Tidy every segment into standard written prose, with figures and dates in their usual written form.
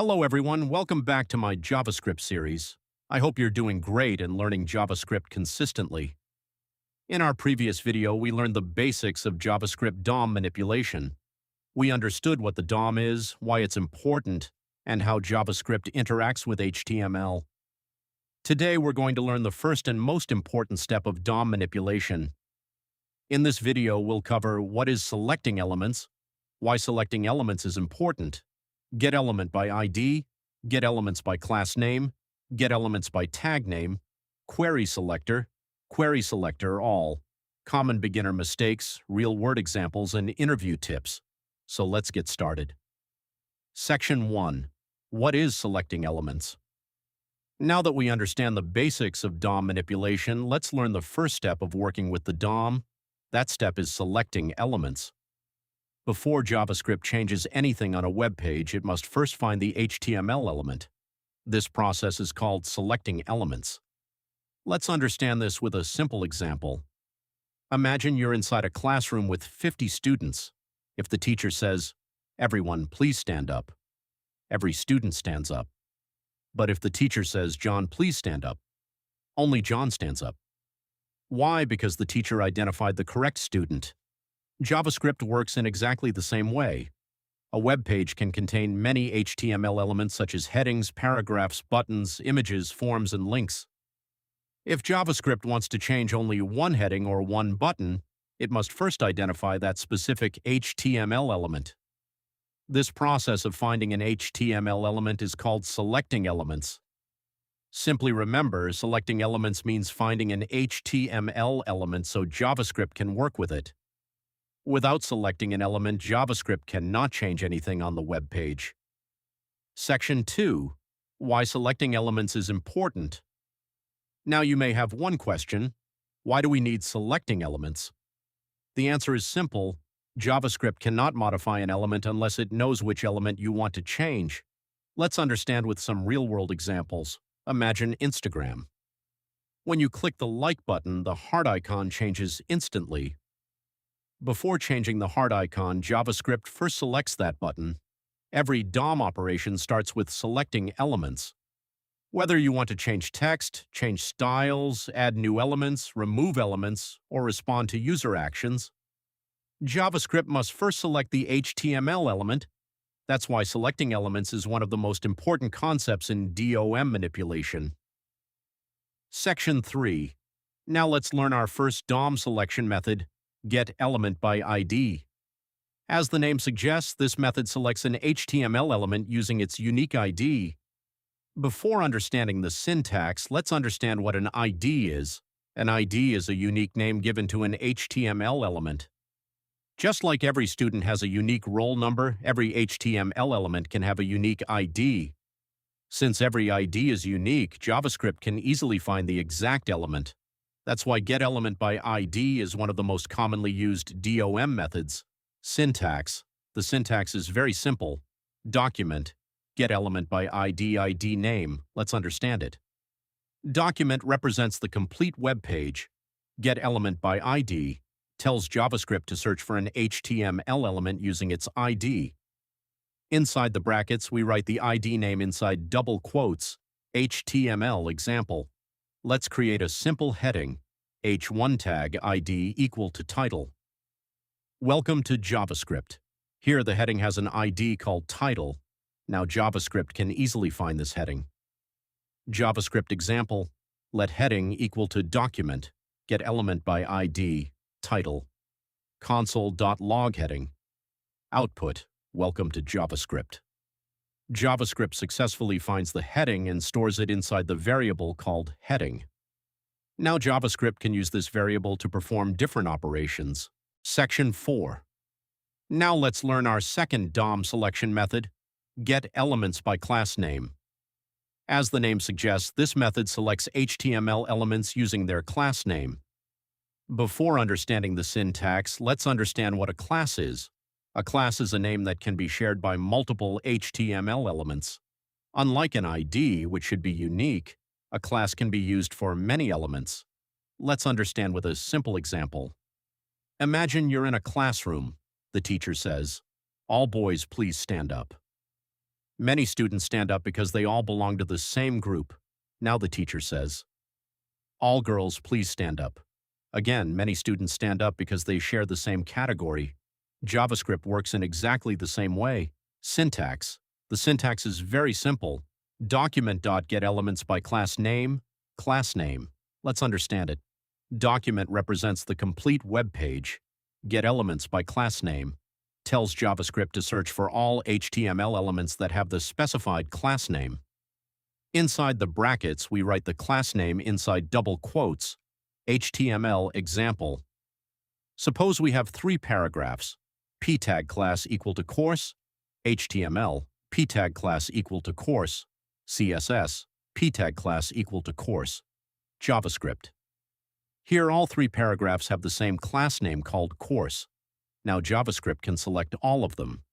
Hello everyone, welcome back to my JavaScript series. I hope you're doing great and learning JavaScript consistently. In our previous video, we learned the basics of JavaScript DOM manipulation. We understood what the DOM is, why it's important, and how JavaScript interacts with HTML. Today, we're going to learn the first and most important step of DOM manipulation. In this video, we'll cover what is selecting elements, why selecting elements is important, getElementById, getElementsByClassName, getElementsByTagName, querySelector, querySelectorAll, common beginner mistakes, real-world examples, and interview tips. So let's get started. Section 1. What is selecting elements? Now that we understand the basics of DOM manipulation, let's learn the first step of working with the DOM. That step is selecting elements. Before JavaScript changes anything on a web page, it must first find the HTML element. This process is called selecting elements. Let's understand this with a simple example. Imagine you're inside a classroom with 50 students. If the teacher says, "Everyone, please stand up," every student stands up. But if the teacher says, "John, please stand up," only John stands up. Why? Because the teacher identified the correct student. JavaScript works in exactly the same way. A web page can contain many HTML elements such as headings, paragraphs, buttons, images, forms, and links. If JavaScript wants to change only one heading or one button, it must first identify that specific HTML element. This process of finding an HTML element is called selecting elements. Simply remember, selecting elements means finding an HTML element so JavaScript can work with it. Without selecting an element, JavaScript cannot change anything on the web page. Section 2. Why selecting elements is important. Now you may have one question. Why do we need selecting elements? The answer is simple. JavaScript cannot modify an element unless it knows which element you want to change. Let's understand with some real-world examples. Imagine Instagram. When you click the like button, the heart icon changes instantly. Before changing the heart icon, JavaScript first selects that button. Every DOM operation starts with selecting elements. Whether you want to change text, change styles, add new elements, remove elements, or respond to user actions, JavaScript must first select the HTML element. That's why selecting elements is one of the most important concepts in DOM manipulation. Section 3. Now let's learn our first DOM selection method, getElementById. As the name suggests, this method selects an HTML element using its unique ID. Before understanding the syntax, let's understand what an ID is. An ID is a unique name given to an HTML element. Just like every student has a unique roll number, every HTML element can have a unique ID. Since every ID is unique, JavaScript can easily find the exact element. That's why getElementById is one of the most commonly used DOM methods. Syntax. The syntax is very simple. Document. getElementById ID name. Let's understand it. Document represents the complete web page. getElementById tells JavaScript to search for an HTML element using its ID. Inside the brackets, we write the ID name inside double quotes, HTML example. Let's create a simple heading, h1 tag ID equal to title. Welcome to JavaScript. Here the heading has an ID called title. Now JavaScript can easily find this heading. JavaScript example, let heading equal to document, getElementById, title. Console.log heading. Output, welcome to JavaScript. JavaScript successfully finds the heading and stores it inside the variable called heading. Now JavaScript can use this variable to perform different operations. Section 4. Now let's learn our second DOM selection method, getElementsByClassName. As the name suggests, this method selects HTML elements using their class name. Before understanding the syntax, let's understand what a class is. A class is a name that can be shared by multiple HTML elements. Unlike an ID, which should be unique, a class can be used for many elements. Let's understand with a simple example. Imagine you're in a classroom. The teacher says, "All boys, please stand up." Many students stand up because they all belong to the same group. Now the teacher says, "All girls, please stand up." Again, many students stand up because they share the same category. JavaScript works in exactly the same way. Syntax. The syntax is very simple. Document.getElementsByClassName, class name. Let's understand it. Document represents the complete web page. getElementsByClassName tells JavaScript to search for all HTML elements that have the specified class name. Inside the brackets, we write the class name inside double quotes, HTML example. Suppose we have 3 paragraphs, ptag class equal to course, HTML, ptag class equal to course, CSS, ptag class equal to course, JavaScript. Here all 3 paragraphs have the same class name called course. Now JavaScript can select all of them.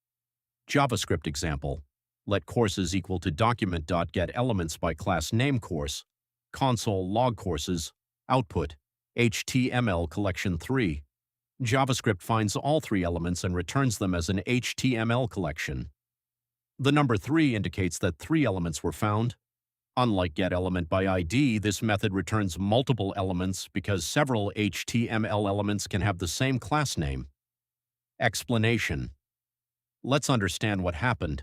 JavaScript example. Let courses equal to document.getElementsByClassName course, console log courses, output, HTML collection 3. JavaScript finds all 3 elements and returns them as an HTML collection. The number 3 indicates that 3 elements were found. Unlike getElementById, this method returns multiple elements because several HTML elements can have the same class name. Explanation. Let's understand what happened.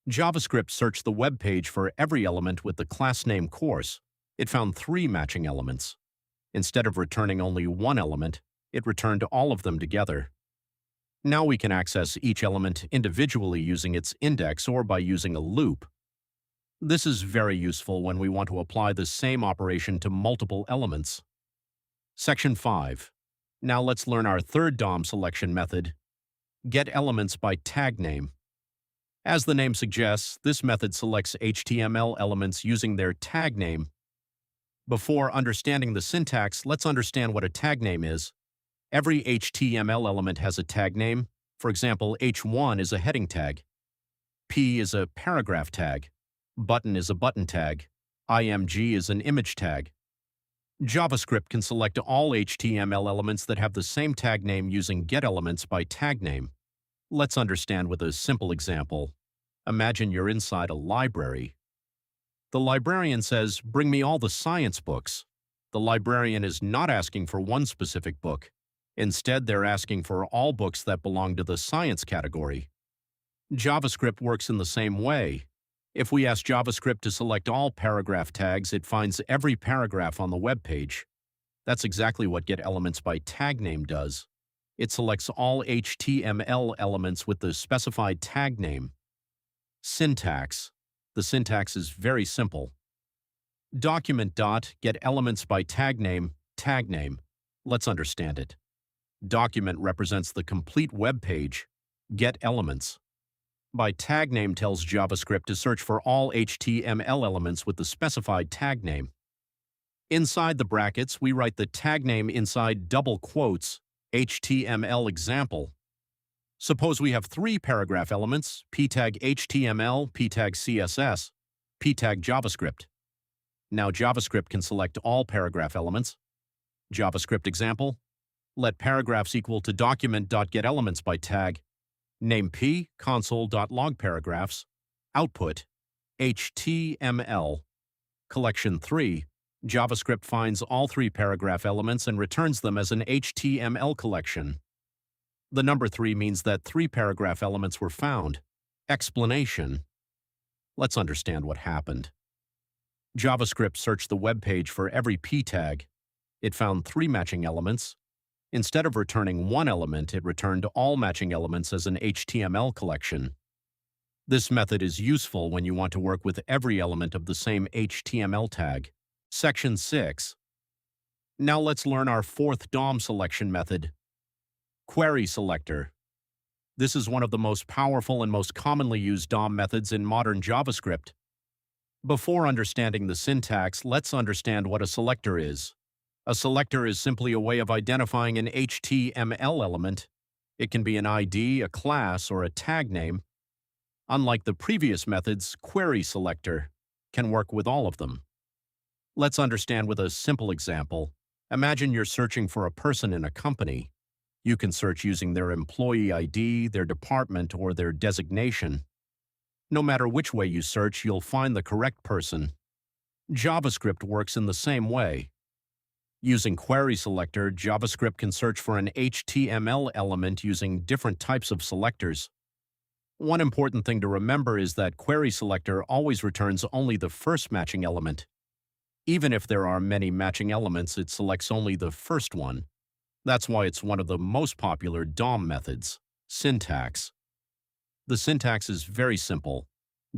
JavaScript searched the web page for every element with the class name course. It found 3 matching elements. Instead of returning only one element, it returned all of them together. Now we can access each element individually using its index or by using a loop. This is very useful when we want to apply the same operation to multiple elements. Section 5. Now let's learn our third DOM selection method, getElementsByTagName. As the name suggests, this method selects HTML elements using their tag name. Before understanding the syntax, let's understand what a tag name is. Every HTML element has a tag name. For example, H1 is a heading tag. P is a paragraph tag. Button is a button tag. IMG is an image tag. JavaScript can select all HTML elements that have the same tag name using getElementsByTagName. Let's understand with a simple example. Imagine you're inside a library. The librarian says, "Bring me all the science books." The librarian is not asking for one specific book. Instead, they're asking for all books that belong to the science category. JavaScript works in the same way. If we ask JavaScript to select all paragraph tags, it finds every paragraph on the web page. That's exactly what getElementsByTagName does. It selects all HTML elements with the specified tag name. Syntax. The syntax is very simple. Document.getElementsByTagName, tag name. Let's understand it. Document represents the complete web page. getElements. By tag name tells JavaScript to search for all HTML elements with the specified tag name. Inside the brackets, we write the tag name inside double quotes, HTML example. Suppose we have 3 paragraph elements, ptag HTML, ptag CSS, ptag JavaScript. Now JavaScript can select all paragraph elements. JavaScript example. Let paragraphs equal to document.getElementsByTag. Name P, console.logParagraphs, output, HTML. Collection 3, JavaScript finds all 3 paragraph elements and returns them as an HTML collection. The number 3 means that 3 paragraph elements were found. Explanation. Let's understand what happened. JavaScript searched the web page for every p tag. It found 3 matching elements. Instead of returning one element, it returned all matching elements as an HTML collection. This method is useful when you want to work with every element of the same HTML tag. Section 6. Now let's learn our fourth DOM selection method, querySelector. This is one of the most powerful and most commonly used DOM methods in modern JavaScript. Before understanding the syntax, let's understand what a selector is. A selector is simply a way of identifying an HTML element. It can be an ID, a class, or a tag name. Unlike the previous methods, querySelector can work with all of them. Let's understand with a simple example. Imagine you're searching for a person in a company. You can search using their employee ID, their department, or their designation. No matter which way you search, you'll find the correct person. JavaScript works in the same way. Using querySelector, JavaScript can search for an HTML element using different types of selectors. One important thing to remember is that querySelector always returns only the first matching element. Even if there are many matching elements, it selects only the first one. That's why it's one of the most popular DOM methods. Syntax. The syntax is very simple.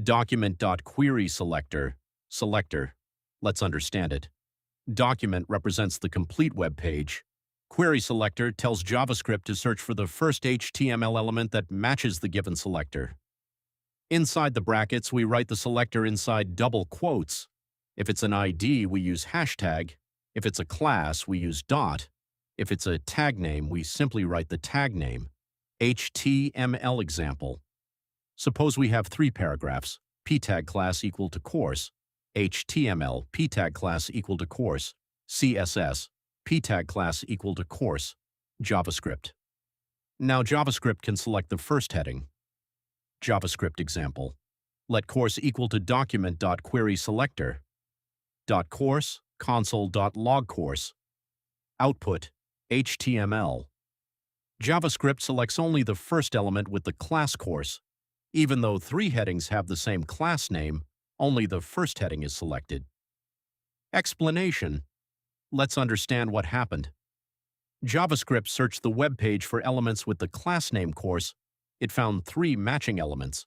Document.querySelector. Selector. Let's understand it. Document represents the complete web page. QuerySelector tells JavaScript to search for the first HTML element that matches the given selector. Inside the brackets, we write the selector inside double quotes. If it's an ID, we use hashtag. If it's a class, we use dot. If it's a tag name, we simply write the tag name. HTML example. Suppose we have 3 paragraphs. P-tag class equal to course. HTML, P-tag class equal to course. CSS, P-tag class equal to course. JavaScript. Now JavaScript can select the first heading. JavaScript example. Let course equal to document.querySelector. .course, console.logCourse. Output, HTML. JavaScript selects only the first element with the class course. Even though 3 headings have the same class name, only the first heading is selected. Explanation. Let's understand what happened. JavaScript searched the web page for elements with the class name course. It found 3 matching elements.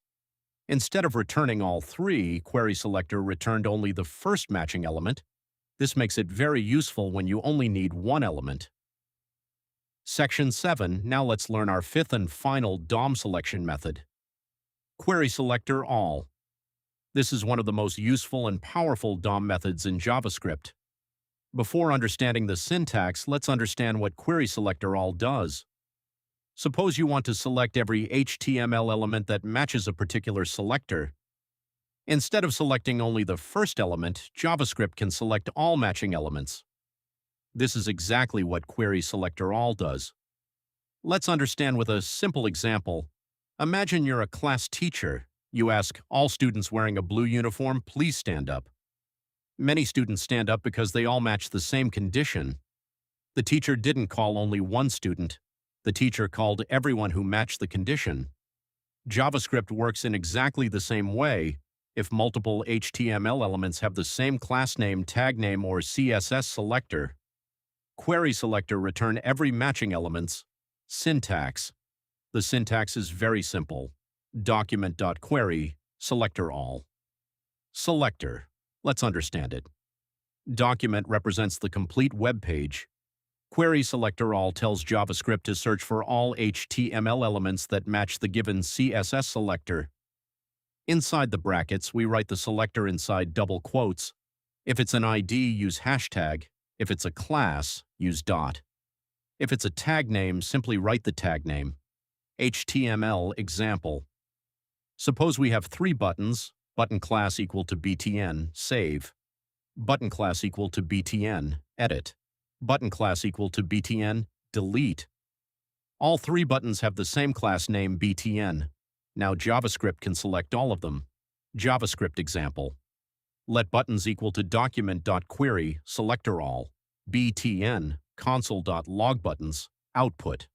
Instead of returning all 3, querySelector returned only the first matching element. This makes it very useful when you only need 1 element. Section 7. Now let's learn our 5th and final DOM selection method. querySelectorAll. This is one of the most useful and powerful DOM methods in JavaScript. Before understanding the syntax, let's understand what querySelectorAll does. Suppose you want to select every HTML element that matches a particular selector. Instead of selecting only the first element, JavaScript can select all matching elements. This is exactly what querySelectorAll does. Let's understand with a simple example. Imagine you're a class teacher. You ask all students wearing a blue uniform, please stand up. Many students stand up because they all match the same condition. The teacher didn't call only one student. The teacher called everyone who matched the condition. JavaScript works in exactly the same way. If multiple HTML elements have the same class name, tag name, or CSS selector, querySelector return every matching elements. Syntax. The syntax is very simple. Document.querySelectorAll. Selector. Let's understand it. Document represents the complete web page. querySelectorAll tells JavaScript to search for all HTML elements that match the given CSS selector. Inside the brackets, we write the selector inside double quotes. If it's an ID, use hashtag. If it's a class, use dot. If it's a tag name, simply write the tag name. HTML example. Suppose we have 3 buttons, button class equal to btn, save. Button class equal to btn, edit. Button class equal to btn, delete. All 3 buttons have the same class name btn. Now JavaScript can select all of them. JavaScript example. Let buttons equal to document.querySelectorAll, btn, console.logButtons, output.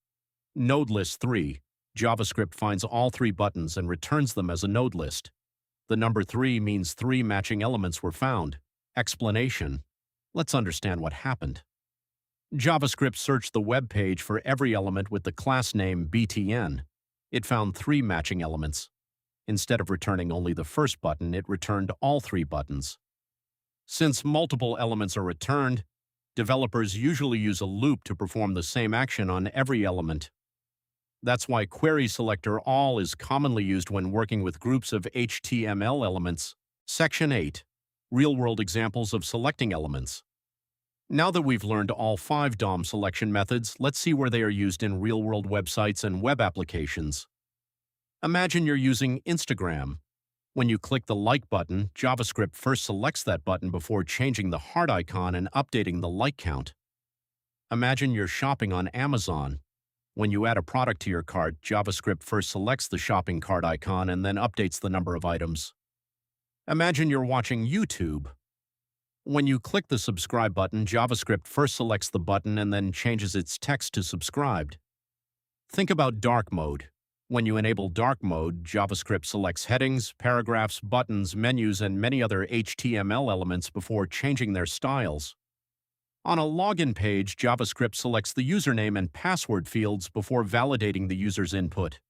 Node list 3. JavaScript finds all 3 buttons and returns them as a node list. The number 3 means 3 matching elements were found. Explanation. Let's understand what happened. JavaScript searched the web page for every element with the class name btn. It found 3 matching elements. Instead of returning only the first button, it returned all 3 buttons. Since multiple elements are returned, developers usually use a loop to perform the same action on every element. That's why querySelectorAll is commonly used when working with groups of HTML elements. Section 8. Real-world examples of selecting elements. Now that we've learned all 5 DOM selection methods, let's see where they are used in real-world websites and web applications. Imagine you're using Instagram. When you click the like button, JavaScript first selects that button before changing the heart icon and updating the like count. Imagine you're shopping on Amazon. When you add a product to your cart, JavaScript first selects the shopping cart icon and then updates the number of items. Imagine you're watching YouTube. When you click the subscribe button, JavaScript first selects the button and then changes its text to subscribed. Think about dark mode. When you enable dark mode, JavaScript selects headings, paragraphs, buttons, menus, and many other HTML elements before changing their styles. On a login page, JavaScript selects the username and password fields before validating the user's input.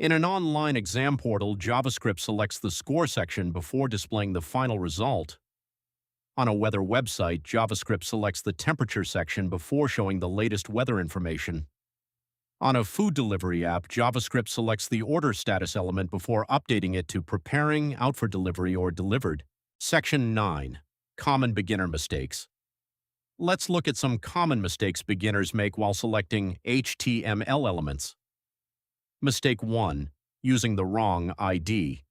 In an online exam portal, JavaScript selects the score section before displaying the final result. On a weather website, JavaScript selects the temperature section before showing the latest weather information. On a food delivery app, JavaScript selects the order status element before updating it to preparing, out for delivery, or delivered. Section 9. Common beginner mistakes. Let's look at some common mistakes beginners make while selecting HTML elements. Mistake 1. Using the wrong ID.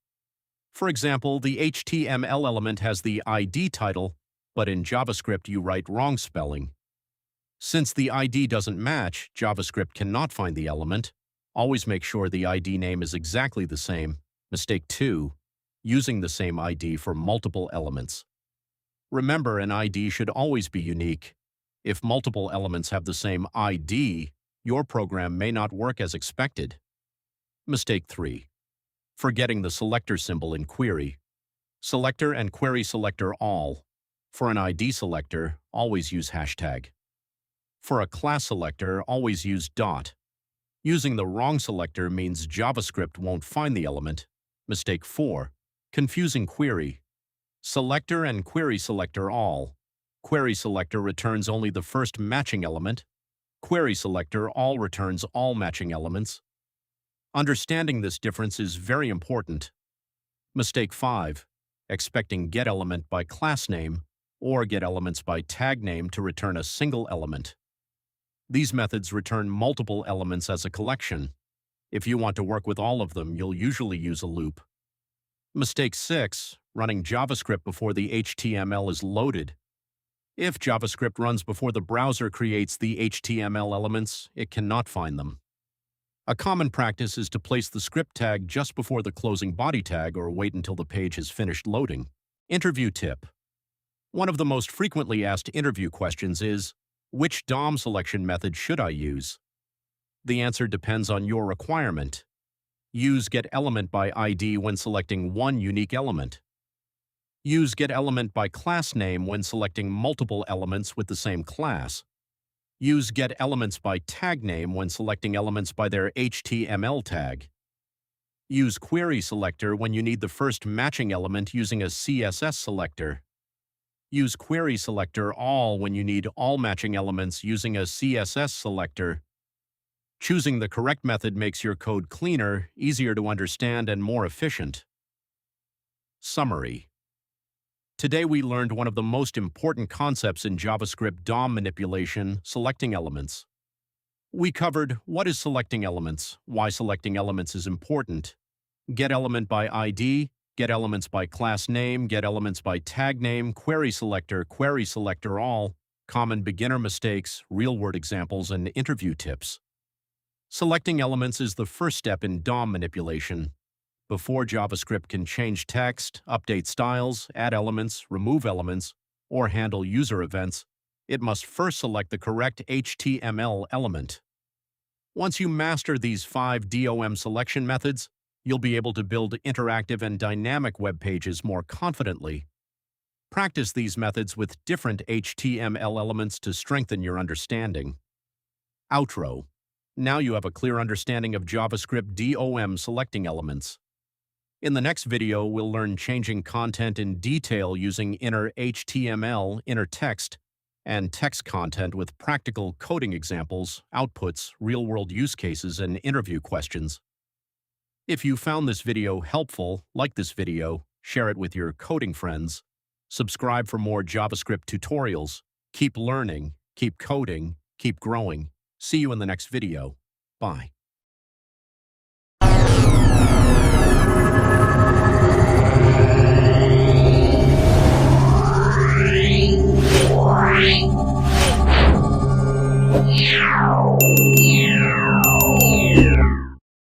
For example, the HTML element has the ID title, but in JavaScript you write wrong spelling. Since the ID doesn't match, JavaScript cannot find the element. Always make sure the ID name is exactly the same. Mistake 2. Using the same ID for multiple elements. Remember, an ID should always be unique. If multiple elements have the same ID, your program may not work as expected. Mistake 3. Forgetting the selector symbol in query. Selector and querySelectorAll. For an ID selector, always use hashtag. For a class selector, always use dot. Using the wrong selector means JavaScript won't find the element. Mistake 4. Confusing query. Selector and querySelectorAll. querySelector returns only the first matching element. querySelectorAll returns all matching elements. Understanding this difference is very important. Mistake 5. Expecting getElementByClassName or getElementsByTagName to return a single element. These methods return multiple elements as a collection. If you want to work with all of them, you'll usually use a loop. Mistake 6. Running JavaScript before the HTML is loaded. If JavaScript runs before the browser creates the HTML elements, it cannot find them. A common practice is to place the script tag just before the closing body tag or wait until the page has finished loading. Interview tip. One of the most frequently asked interview questions is, which DOM selection method should I use? The answer depends on your requirement. Use getElementById when selecting one unique element. Use getElementByClassName when selecting multiple elements with the same class. Use getElementsByTagName when selecting elements by their HTML tag. Use querySelector when you need the first matching element using a CSS selector. Use querySelectorAll when you need all matching elements using a CSS selector. Choosing the correct method makes your code cleaner, easier to understand, and more efficient. Summary. Today we learned one of the most important concepts in JavaScript DOM manipulation, selecting elements. We covered what is selecting elements, why selecting elements is important, getElementById, getElementsByClassName, getElementsByTagName, querySelector, querySelectorAll, common beginner mistakes, real-world examples, and interview tips. Selecting elements is the first step in DOM manipulation. Before JavaScript can change text, update styles, add elements, remove elements, or handle user events, it must first select the correct HTML element. Once you master these 5 DOM selection methods, you'll be able to build interactive and dynamic web pages more confidently. Practice these methods with different HTML elements to strengthen your understanding. Outro. Now you have a clear understanding of JavaScript DOM selecting elements. In the next video, we'll learn changing content in detail using inner HTML, inner text, and text content with practical coding examples, outputs, real-world use cases, and interview questions. If you found this video helpful, like this video, share it with your coding friends. Subscribe for more JavaScript tutorials. Keep learning, keep coding, keep growing. See you in the next video. Bye. Wow.